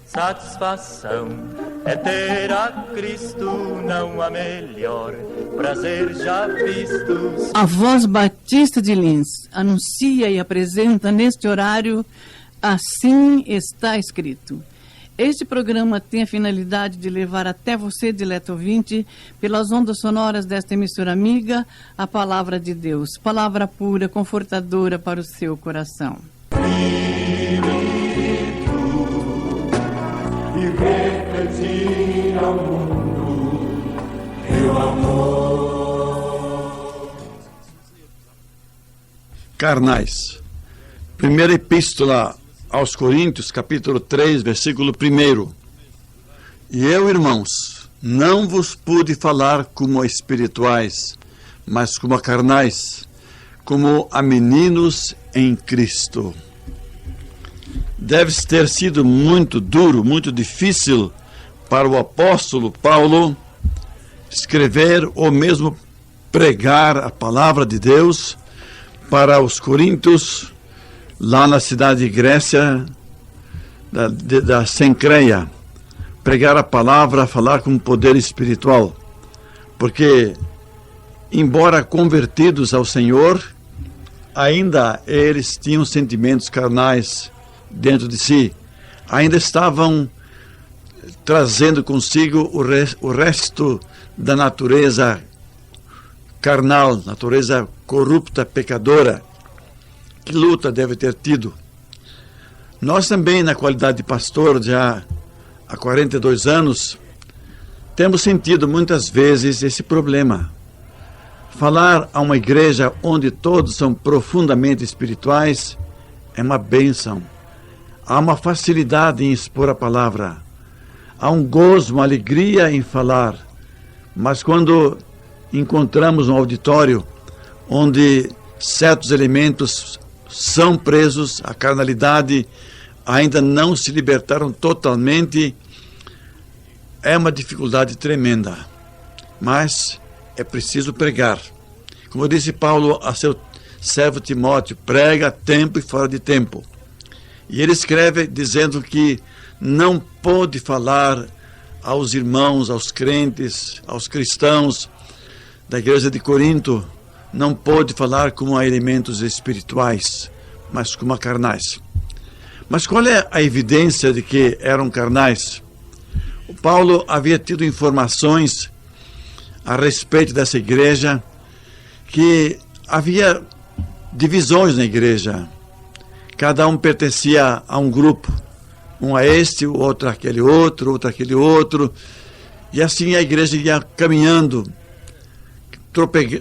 Satisfação é ter a Cristo, não há melhor prazer já visto. A Voz Batista de Lins anuncia e apresenta neste horário Assim Está Escrito. Este programa tem a finalidade de levar até você, dileto ouvinte, pelas ondas sonoras desta emissora amiga, a Palavra de Deus, palavra pura, confortadora para o seu coração. E refletir ao mundo teu amor. Carnais. Primeira Epístola aos Coríntios, capítulo 3, versículo 1. E eu, irmãos, não vos pude falar como a espirituais, mas como a carnais, como a meninos em Cristo. Deve ter sido muito duro, muito difícil para o apóstolo Paulo escrever ou mesmo pregar a palavra de Deus para os coríntios, lá na cidade de Grécia, da Cencreia, pregar a palavra, falar com poder espiritual, porque, embora convertidos ao Senhor, ainda eles tinham sentimentos carnais dentro de si, ainda estavam trazendo consigo o resto da natureza carnal, natureza corrupta, pecadora. Que luta deve ter tido. Nós também, na qualidade de pastor, já há 42 anos, temos sentido muitas vezes esse problema. Falar a uma igreja onde todos são profundamente espirituais é uma bênção. Há uma facilidade em expor a palavra. Há um gozo, uma alegria em falar. Mas quando encontramos um auditório onde certos elementos são presos, a carnalidade ainda não se libertaram totalmente, é uma dificuldade tremenda. Mas é preciso pregar. Como disse Paulo a seu servo Timóteo, prega a tempo e fora de tempo. E ele escreve dizendo que não pôde falar aos irmãos, aos crentes, aos cristãos da igreja de Corinto, não pôde falar como a elementos espirituais, mas como a carnais. Mas qual é a evidência de que eram carnais? O Paulo havia tido informações a respeito dessa igreja, que havia divisões na igreja. Cada um pertencia a um grupo, um a este, o outro aquele outro, outro aquele outro, e assim a igreja ia caminhando,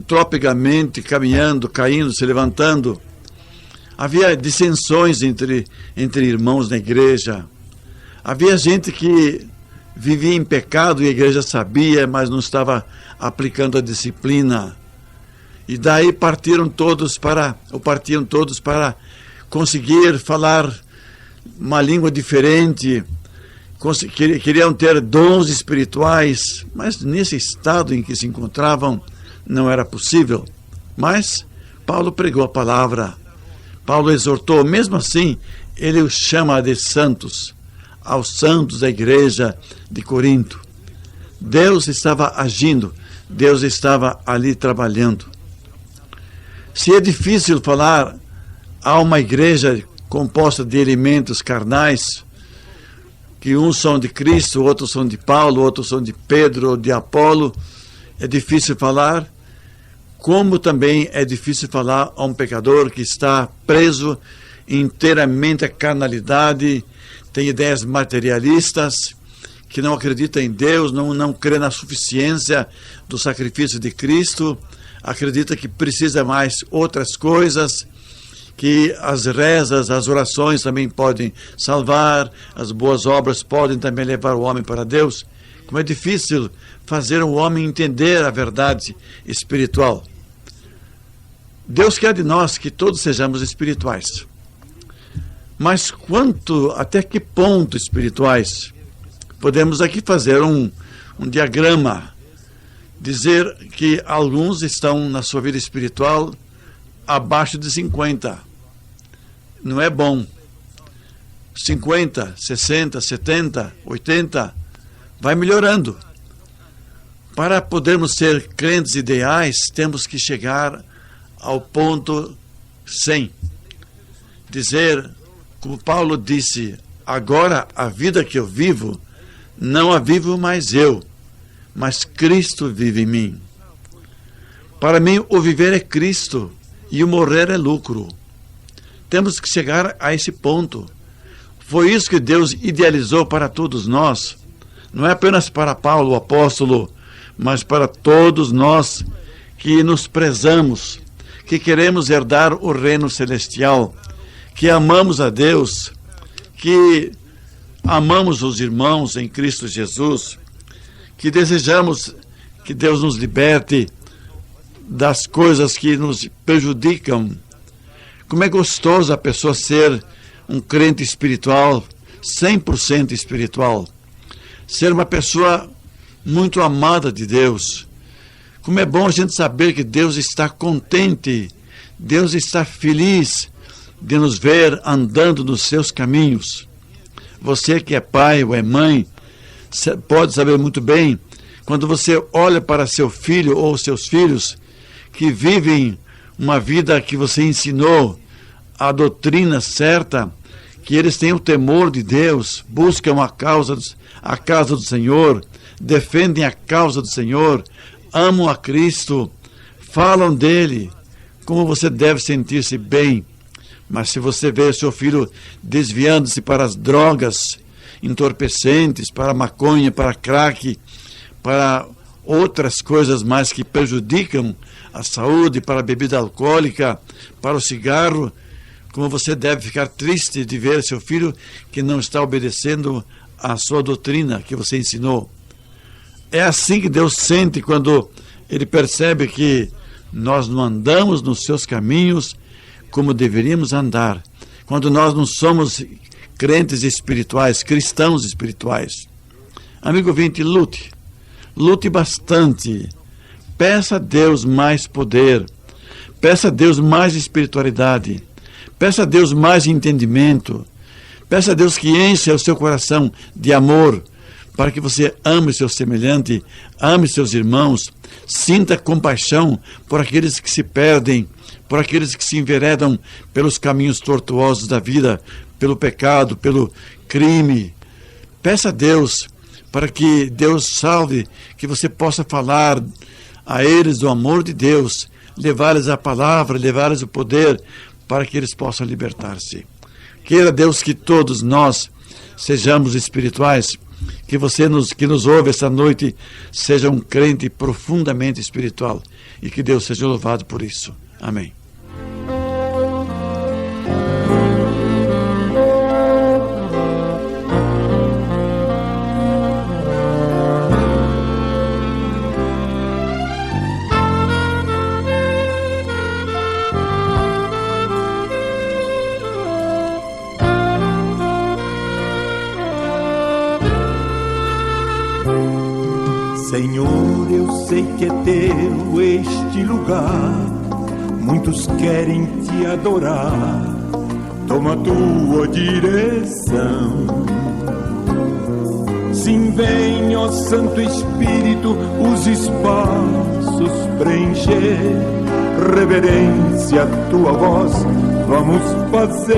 tropegamente, caminhando, caindo, se levantando. Havia dissensões entre irmãos na igreja. Havia gente que vivia em pecado e a igreja sabia, mas não estava aplicando a disciplina. E daí partiam todos para conseguir falar uma língua diferente, queriam ter dons espirituais, mas nesse estado em que se encontravam não era possível. Mas Paulo pregou a palavra, Paulo exortou, mesmo assim ele os chama de santos, aos santos da igreja de Corinto. Deus estava agindo, Deus estava ali trabalhando. Se é difícil falar a uma igreja composta de elementos carnais, que uns são de Cristo, outros são de Paulo, outros são de Pedro ou de Apolo, é difícil falar, como também é difícil falar a um pecador que está preso inteiramente à carnalidade, tem ideias materialistas, que não acredita em Deus, não crê na suficiência do sacrifício de Cristo, acredita que precisa mais outras coisas, que as rezas, as orações também podem salvar, as boas obras podem também levar o homem para Deus. Como é difícil fazer o homem entender a verdade espiritual. Deus quer de nós que todos sejamos espirituais. Mas até que ponto espirituais? Podemos aqui fazer um diagrama, dizer que alguns estão na sua vida espiritual abaixo de 50. não é bom. 50, 60, 70, 80, vai melhorando. Para podermos ser crentes ideais, temos que chegar ao ponto 100. Dizer, como Paulo disse, agora a vida que eu vivo, não a vivo mais eu, mas Cristo vive em mim. Para mim, o viver é Cristo e o morrer é lucro. Temos que chegar a esse ponto. Foi isso que Deus idealizou para todos nós. Não é apenas para Paulo, o apóstolo, mas para todos nós que nos prezamos, que queremos herdar o reino celestial, que amamos a Deus, que amamos os irmãos em Cristo Jesus, que desejamos que Deus nos liberte das coisas que nos prejudicam. Como é gostoso a pessoa ser um crente espiritual, 100% espiritual, ser uma pessoa muito amada de Deus. Como é bom a gente saber que Deus está contente, Deus está feliz de nos ver andando nos seus caminhos. Você que é pai ou é mãe, pode saber muito bem, quando você olha para seu filho ou seus filhos, que vivem uma vida que você ensinou, a doutrina certa, que eles têm o temor de Deus, buscam a casa do Senhor, defendem a causa do Senhor, amam a Cristo, falam dele, como você deve sentir-se bem. Mas se você vê seu filho desviando-se para as drogas entorpecentes, para a maconha, para a crack, para outras coisas mais que prejudicam a saúde, para a bebida alcoólica, para o cigarro, como você deve ficar triste de ver seu filho que não está obedecendo à sua doutrina que você ensinou. É assim que Deus sente quando Ele percebe que nós não andamos nos seus caminhos como deveríamos andar, quando nós não somos crentes espirituais, cristãos espirituais. Amigo ouvinte, lute bastante, peça a Deus mais poder, peça a Deus mais espiritualidade, peça a Deus mais entendimento, peça a Deus que encha o seu coração de amor, para que você ame seu semelhante, ame seus irmãos, sinta compaixão por aqueles que se perdem, por aqueles que se enveredam pelos caminhos tortuosos da vida, pelo pecado, pelo crime. Peça a Deus para que Deus salve, que você possa falar a eles do amor de Deus, levar-lhes a palavra, levar-lhes o poder, para que eles possam libertar-se. Queira Deus que todos nós sejamos espirituais, que você que nos ouve esta noite seja um crente profundamente espiritual e que Deus seja louvado por isso. Amém. Senhor, eu sei que é teu este lugar, muitos querem te adorar, toma tua direção. Sim, vem, ó Santo Espírito, os espaços preencher, reverência à tua voz vamos fazer.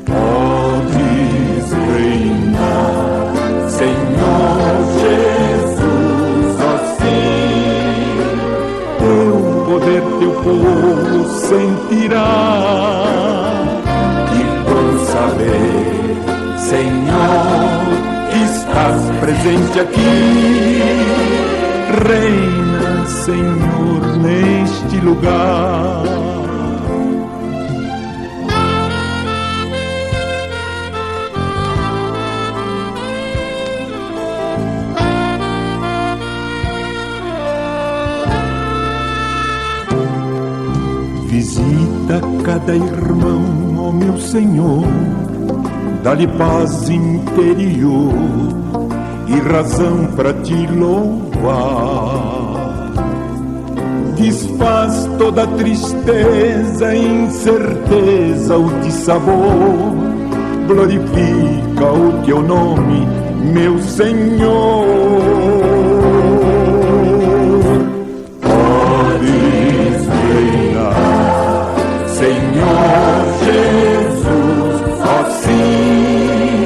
Podes reinar, Senhor Jesus, assim teu poder, teu povo sentirá, e por saber, Senhor, que estás presente aqui, reina, Senhor, neste lugar. Visita cada irmão, ó meu Senhor, dá-lhe paz interior e razão para te louvar. desfaz toda tristeza, incerteza, o dissabor. Glorifica o teu nome, meu Senhor. Podes reinar, Senhor Jesus, assim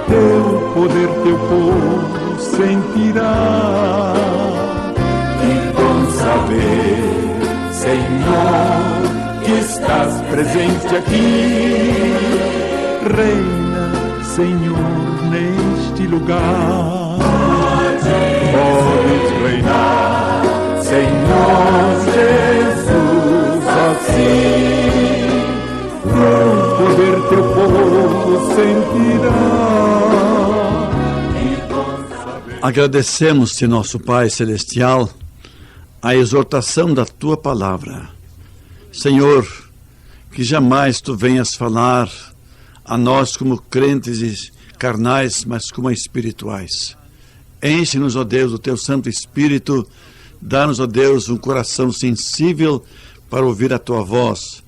teu poder, teu povo sentirá. E com saber, Senhor, que estás presente aqui, reina, Senhor, neste lugar. Podes reinar, Senhor Jesus, assim teu poder, teu povo sentirá. Agradecemos-te, nosso Pai Celestial, a exortação da Tua Palavra. Senhor, que jamais Tu venhas falar a nós como crentes carnais, mas como espirituais. Enche-nos, ó Deus, do Teu Santo Espírito, dá-nos, ó Deus, um coração sensível para ouvir a Tua voz.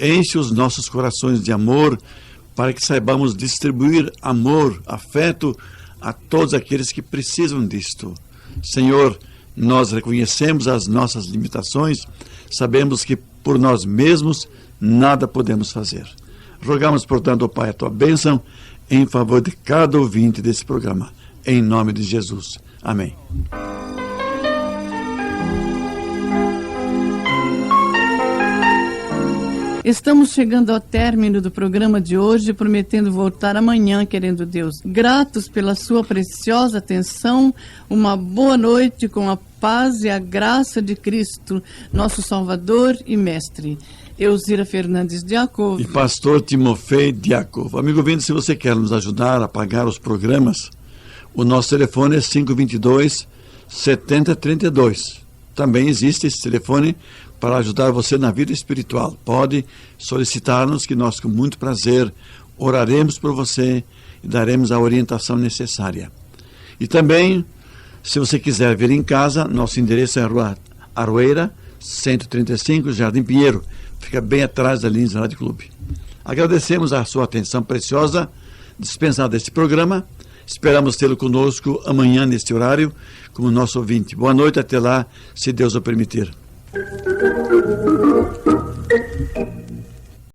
Enche os nossos corações de amor, para que saibamos distribuir amor, afeto, a todos aqueles que precisam disto. Senhor, nós reconhecemos as nossas limitações, sabemos que por nós mesmos nada podemos fazer. Rogamos, portanto, ó Pai, a Tua bênção em favor de cada ouvinte desse programa. Em nome de Jesus. Amém. Estamos chegando ao término do programa de hoje, prometendo voltar amanhã, querendo Deus. Gratos pela sua preciosa atenção, uma boa noite com a paz e a graça de Cristo, nosso Salvador e Mestre. Elzira Fernandes Diácovo. E pastor Timofei Diácovo. Amigo ouvinte, se você quer nos ajudar a pagar os programas, o nosso telefone é 522-7032. Também existe esse telefone para ajudar você na vida espiritual. Pode solicitar-nos que nós, com muito prazer, oraremos por você e daremos a orientação necessária. E também, se você quiser vir em casa, nosso endereço é Rua Aroeira, 135, Jardim Pinheiro. Fica bem atrás da Lins Rádio Clube. Agradecemos a sua atenção preciosa, dispensada deste programa. Esperamos tê-lo conosco amanhã neste horário, como nosso ouvinte. Boa noite, até lá, se Deus o permitir.